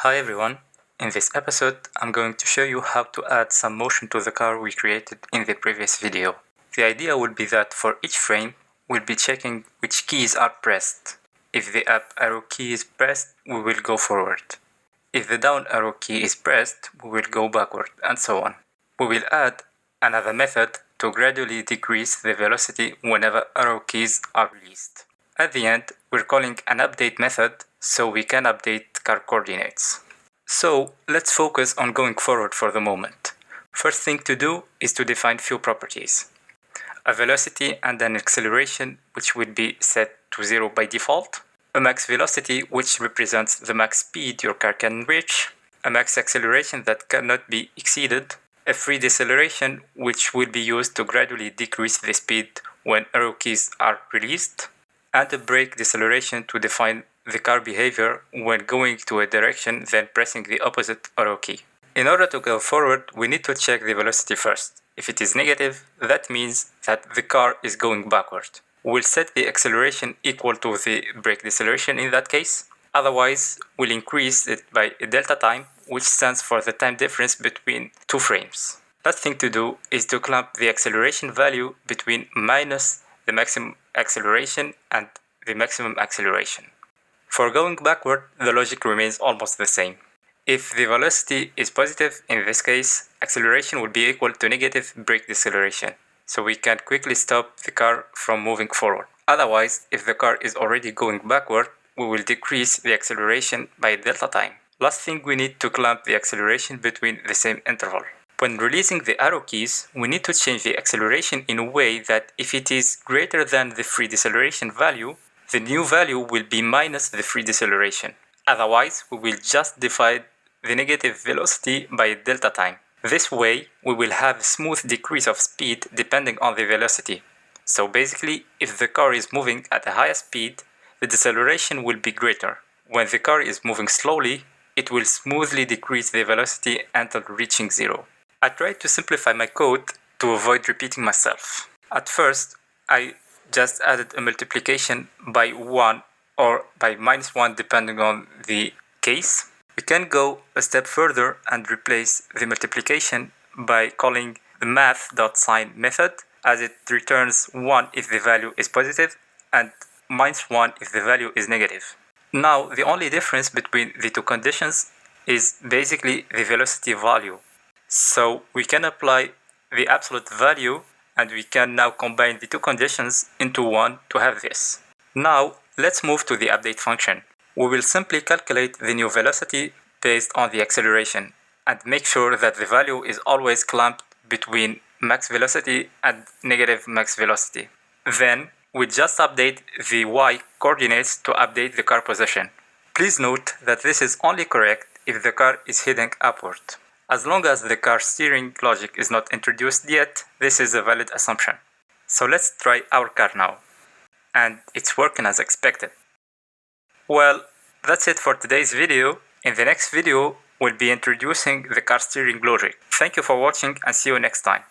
Hi everyone, in this episode I'm going to show you how to add some motion to the car we created in the previous video. The idea will be that for each frame we'll be checking which keys are pressed. If the up arrow key is pressed, we will go forward. If the down arrow key is pressed, we will go backward, and so on. We will add another method to gradually decrease the velocity whenever arrow keys are released. At the end, we're calling an update method so we can update car coordinates. So let's focus on going forward for the moment. First thing to do is to define few properties. A velocity and an acceleration which will be set to 0 by default. A max velocity which represents the max speed your car can reach. A max acceleration that cannot be exceeded. A free deceleration which will be used to gradually decrease the speed when arrow keys are released. And a brake deceleration to define the car behavior when going to a direction then pressing the opposite arrow key. In order to go forward, we need to check the velocity first. If it is negative, that means that the car is going backward. We'll set the acceleration equal to the brake deceleration in that case. Otherwise, we'll increase it by a delta time, which stands for the time difference between two frames. Last thing to do is to clamp the acceleration value between minus the maximum acceleration and the maximum acceleration. For going backward, the logic remains almost the same. If the velocity is positive, in this case, acceleration will be equal to negative brake deceleration, so we can quickly stop the car from moving forward. Otherwise, if the car is already going backward, we will decrease the acceleration by delta time. Last thing, we need to clamp the acceleration between the same interval. When releasing the arrow keys, we need to change the acceleration in a way that if it is greater than the free deceleration value, the new value will be minus the free deceleration. Otherwise, we will just divide the negative velocity by delta time. This way, we will have a smooth decrease of speed depending on the velocity. So basically, if the car is moving at a higher speed, the deceleration will be greater. When the car is moving slowly, it will smoothly decrease the velocity until reaching 0. I tried to simplify my code to avoid repeating myself. At first, I just added a multiplication by 1 or by minus 1 depending on the case. We can go a step further and replace the multiplication by calling the math.sign method, as it returns 1 if the value is positive and minus 1 if the value is negative. Now the only difference between the two conditions is basically the velocity value. So we can apply the absolute value and we can now combine the two conditions into one to have this. Now let's move to the update function. We will simply calculate the new velocity based on the acceleration and make sure that the value is always clamped between max velocity and negative max velocity. Then we just update the y coordinates to update the car position. Please note that this is only correct if the car is heading upward. As long as the car steering logic is not introduced yet, this is a valid assumption. So let's try our car now. And it's working as expected. Well, that's it for today's video. In the next video, we'll be introducing the car steering logic. Thank you for watching and see you next time.